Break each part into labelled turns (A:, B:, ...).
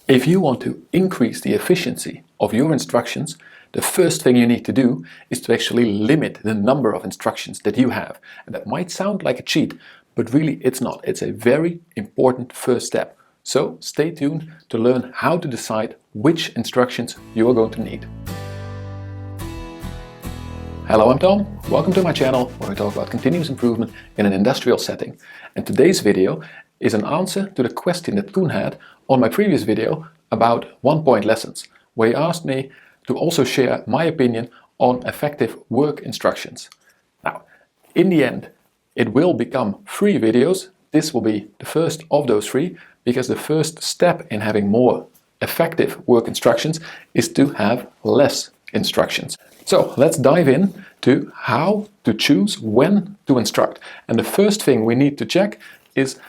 A: If you want to increase the efficiency of your instructions, the first thing you need to do is to actually limit the number of instructions that you have. And that might sound like a cheat, but really it's not. It's a very important first step. So stay tuned to learn how to decide which instructions you are going to need. Hello, I'm Tom. Welcome to my channel where we talk about continuous improvement in an industrial setting. And today's video is an answer to the question that Koen had on my previous video about one-point lessons, where he asked me to also share my opinion on effective work instructions. Now, in the end, it will become 3 videos. This will be the first of those 3, because the first step in having more effective work instructions is to have less instructions. So let's dive in to how to choose when to instruct. And the first thing we need to check is,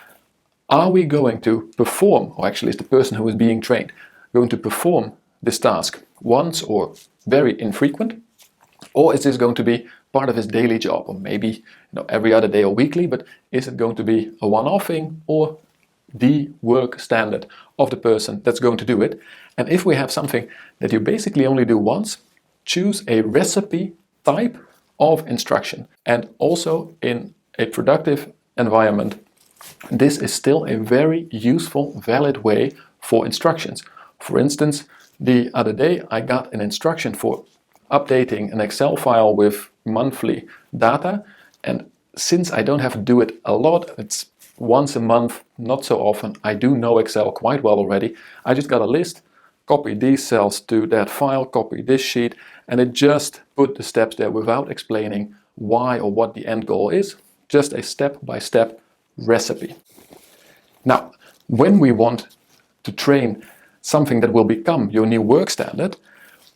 A: are we going to perform, or actually is the person who is being trained going to perform this task once or very infrequent? Or is this going to be part of his daily job, or maybe every other day or weekly, but is it going to be a one-off thing or the work standard of the person that's going to do it? And if we have something that you basically only do once, choose a recipe type of instruction. And also in a productive environment, this is still a very useful, valid way for instructions. For instance, the other day I got an instruction for updating an Excel file with monthly data, and since I don't have to do it a lot, it's once a month, not so often, I do know Excel quite well already. I just got a list, copy these cells to that file, copy this sheet, and it just put the steps there without explaining why or what the end goal is, just a step-by-step recipe. Now, when we want to train something that will become your new work standard,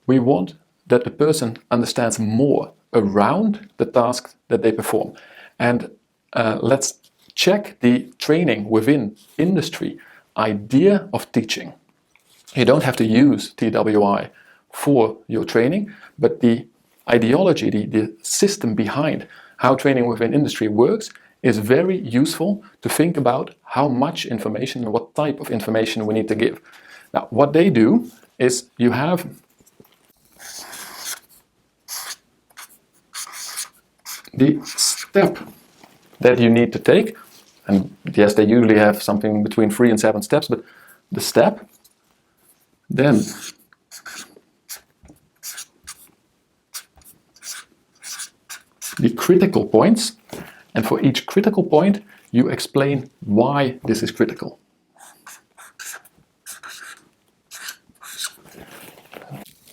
A: we want that the person understands more around the task that they perform. And let's check the training within industry idea of teaching. You don't have to use TWI for your training, but the ideology, the system behind how training within industry works is very useful to think about how much information and what type of information we need to give. Now, what they do is you have the step that you need to take, and yes, they usually have something between 3 and 7 steps, but the step, then the critical points, and for each critical point you explain why this is critical.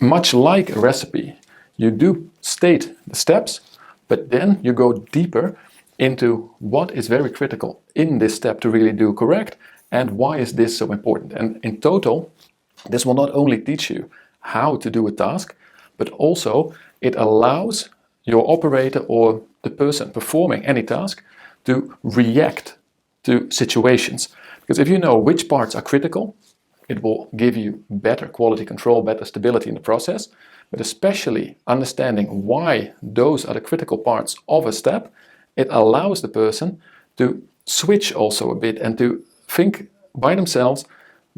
A: Much like a recipe, you do state the steps, but then you go deeper into what is very critical in this step to really do correct, and why is this so important. And in total, this will not only teach you how to do a task, but also it allows your operator or the person performing any task to react to situations. Because if you know which parts are critical, it will give you better quality control, better stability in the process. But especially understanding why those are the critical parts of a step, it allows the person to switch also a bit and to think by themselves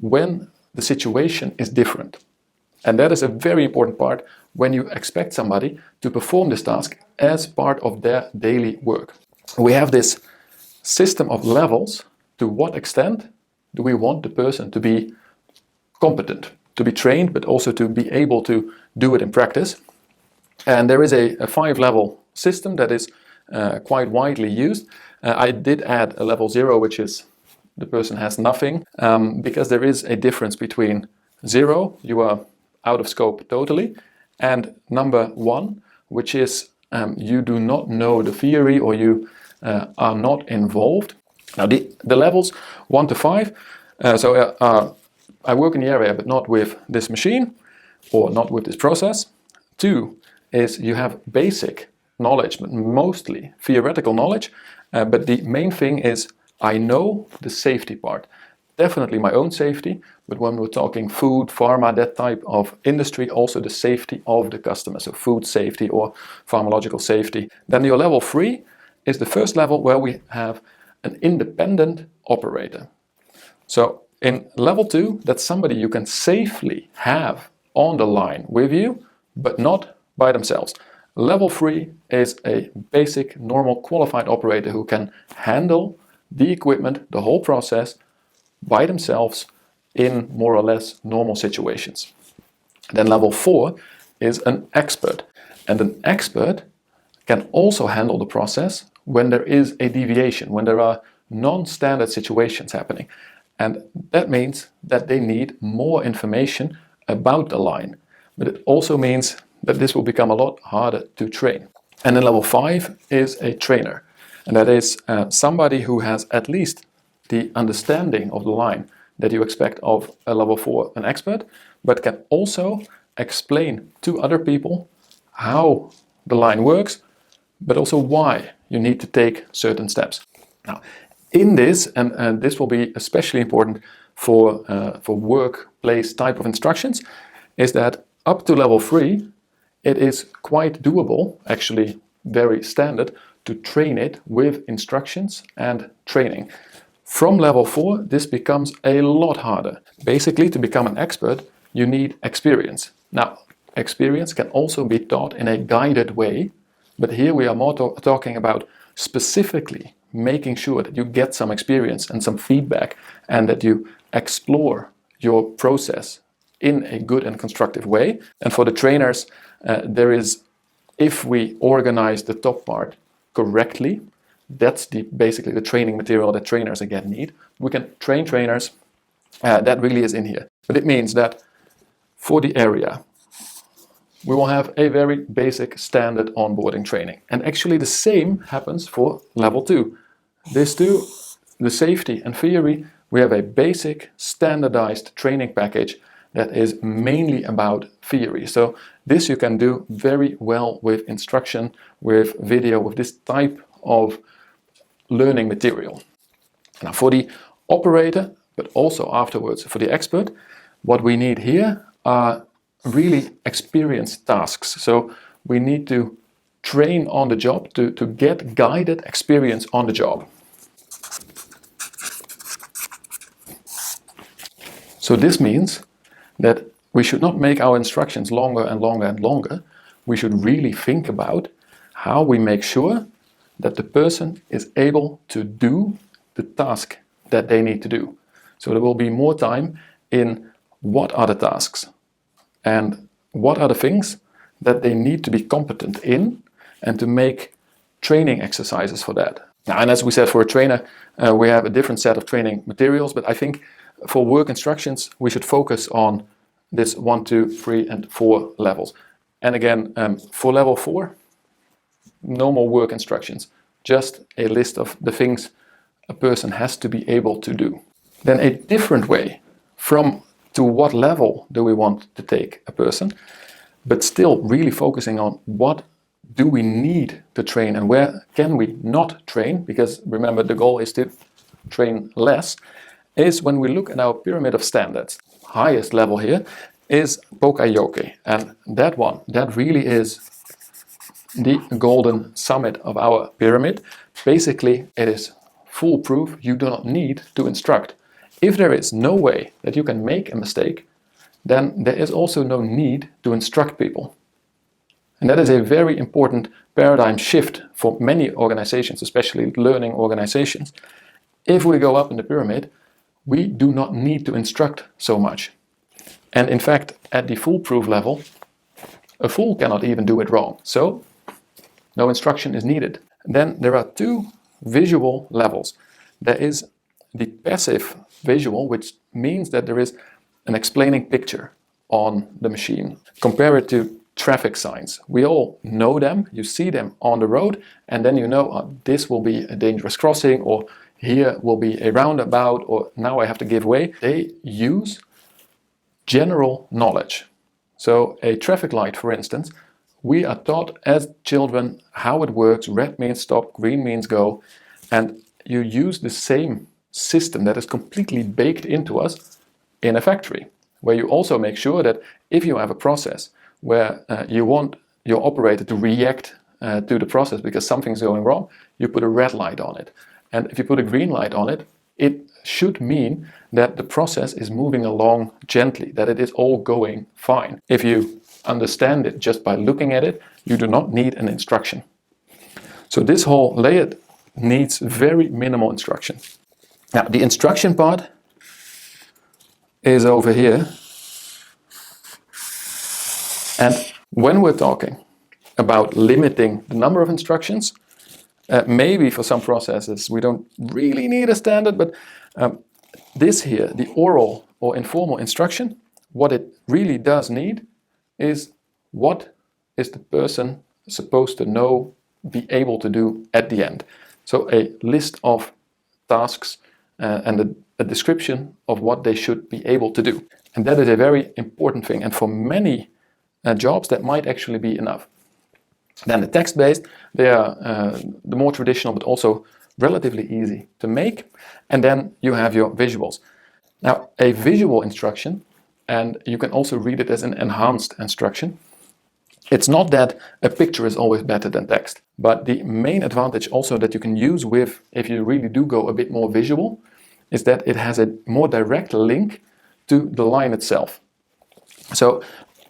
A: when the situation is different. And that is a very important part when you expect somebody to perform this task as part of their daily work. We have this system of levels. To what extent do we want the person to be competent, to be trained, but also to be able to do it in practice? And there is a 5-level system that is quite widely used. I did add a level 0, which is the person has nothing, because there is a difference between 0, you are out of scope totally, and number 1, which is you do not know the theory, or you are not involved. Now the levels 1 to 5, I work in the area but not with this machine or not with this process. 2 is you have basic knowledge, but mostly theoretical knowledge, but the main thing is I know the safety part. Definitely my own safety, but when we're talking food, pharma, that type of industry, also the safety of the customer, so food safety or pharmacological safety. Then your level 3 is the first level where we have an independent operator. So In level 2, that's somebody you can safely have on the line with you, but not by themselves. Level 3 is a basic, normal, qualified operator who can handle the equipment, the whole process, by themselves in more or less normal situations. Then level 4 is an expert. And an expert can also handle the process when there is a deviation, when there are non-standard situations happening. And that means that they need more information about the line. But it also means that this will become a lot harder to train. And then level 5 is a trainer. And that is somebody who has at least the understanding of the line that you expect of a level 4, an expert, but can also explain to other people how the line works, but also why you need to take certain steps. Now, in this, and this will be especially important for workplace type of instructions, is that up to level 3, it is quite doable, actually very standard, to train it with instructions and training. From level 4, this becomes a lot harder. Basically, to become an expert, you need experience. Now, experience can also be taught in a guided way, but here we are more talking about specifically making sure that you get some experience and some feedback and that you explore your process in a good and constructive way. And for the trainers, there is, if we organize the top part correctly, that's basically the training material that trainers again need. We can train trainers, that really is in here. But it means that for the area, we will have a very basic standard onboarding training. And actually the same happens for level 2. This too, the safety and theory, we have a basic standardized training package that is mainly about theory. So this you can do very well with instruction, with video, with this type of learning material. Now for the operator, but also afterwards for the expert, what we need here are really experienced tasks. So we need to train on the job to get guided experience on the job. So this means that we should not make our instructions longer and longer and longer. We should really think about how we make sure that the person is able to do the task that they need to do. So there will be more time in what are the tasks and what are the things that they need to be competent in, and to make training exercises for that. Now, and as we said, for a trainer, we have a different set of training materials, but I think for work instructions, we should focus on this 1, 2, 3, and 4 levels. And again, for level 4, no more work instructions, just a list of the things a person has to be able to do. Then a different way from to what level do we want to take a person, but still really focusing on what do we need to train and where can we not train, because remember the goal is to train less, is when we look at our pyramid of standards. Highest level here is Pokayoke, and that one, that really is the golden summit of our pyramid. Basically, it is foolproof. You do not need to instruct. If there is no way that you can make a mistake, then there is also no need to instruct people. And that is a very important paradigm shift for many organizations, especially learning organizations. If we go up in the pyramid, we do not need to instruct so much. And in fact, at the foolproof level, a fool cannot even do it wrong. So no instruction is needed. Then there are 2 visual levels. There is the passive visual, which means that there is an explaining picture on the machine. Compare it to traffic signs. We all know them, you see them on the road, and then you know this will be a dangerous crossing, or here will be a roundabout, or now I have to give way. They use general knowledge. So a traffic light, for instance, we are taught as children how it works. Red means stop, green means go, and you use the same system that is completely baked into us in a factory, where you also make sure that if you have a process where you want your operator to react to the process because something's going wrong, you put a red light on it. And if you put a green light on it, it should mean that the process is moving along gently, that it is all going fine. If you understand it just by looking at it, you do not need an instruction. So this whole layout needs very minimal instruction. Now, the instruction part is over here. And when we're talking about limiting the number of instructions, maybe for some processes we don't really need a standard, but this here, the oral or informal instruction, what it really does need is what is the person supposed to know, be able to do at the end. So a list of tasks and a description of what they should be able to do. And that is a very important thing. And for many jobs, that might actually be enough. Then the text-based, they are the more traditional, but also relatively easy to make. And then you have your visuals. Now, a visual instruction, and you can also read it as an enhanced instruction. It's not that a picture is always better than text, but the main advantage also that you can use with, if you really do go a bit more visual, is that it has a more direct link to the line itself. So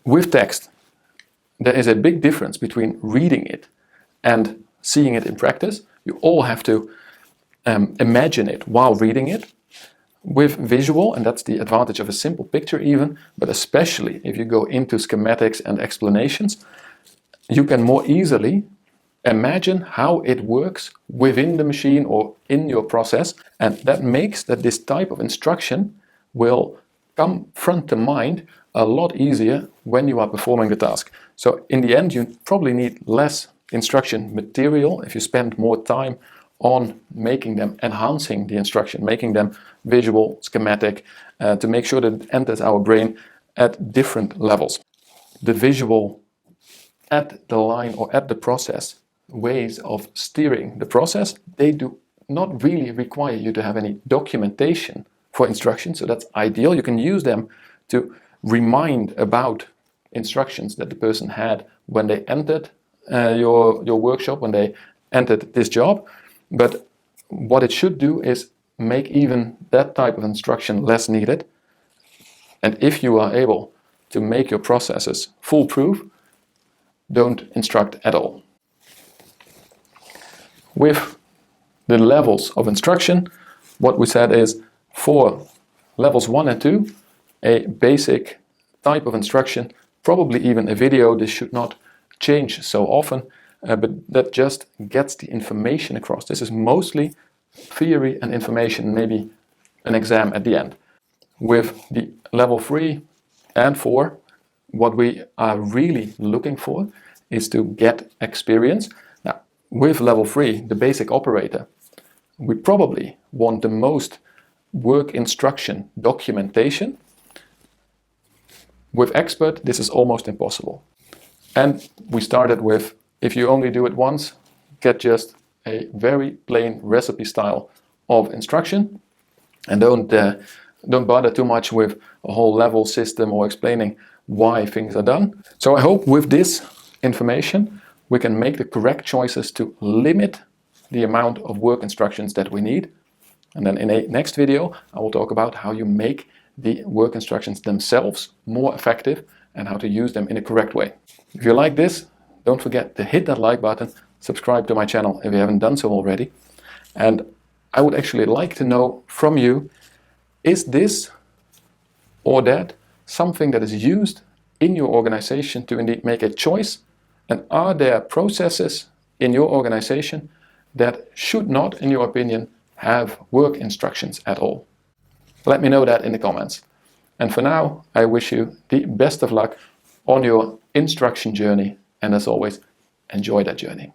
A: with text, there is a big difference between reading it and seeing it in practice. You all have to imagine it while reading it. With visual, and that's the advantage of a simple picture even, but especially if you go into schematics and explanations, you can more easily imagine how it works within the machine or in your process, and that makes that this type of instruction will come front to mind a lot easier when you are performing the task. So in the end, you probably need less instruction material if you spend more time on making them, enhancing the instruction, making them visual, schematic, to make sure that it enters our brain at different levels. The visual at the line or at the process ways of steering the process, they do not really require you to have any documentation for instructions, so that's ideal. You can use them to remind about instructions that the person had when they entered your workshop, when they entered this job. But what it should do is make even that type of instruction less needed. And if you are able to make your processes foolproof, don't instruct at all. With the levels of instruction, what we said is for levels 1 and 2, a basic type of instruction, probably even a video. This should not change so often, but that just gets the information across. This is mostly theory and information, maybe an exam at the end. With the level 3 and 4, what we are really looking for is to get experience. Now, with level 3, the basic operator, we probably want the most work instruction documentation. With expert, this is almost impossible. And we started with, if you only do it once, get just a very plain recipe style of instruction, and don't bother too much with a whole level system or explaining why things are done. So I hope with this information we can make the correct choices to limit the amount of work instructions that we need. And then in a next video I will talk about how you make the work instructions themselves more effective and how to use them in a correct way. If you like this, don't forget to hit that like button, subscribe to my channel if you haven't done so already. And I would actually like to know from you, is this or that something that is used in your organization to indeed make a choice? And are there processes in your organization that should not, in your opinion, have work instructions at all? Let me know that in the comments. And for now, I wish you the best of luck on your instruction journey. And as always, enjoy that journey.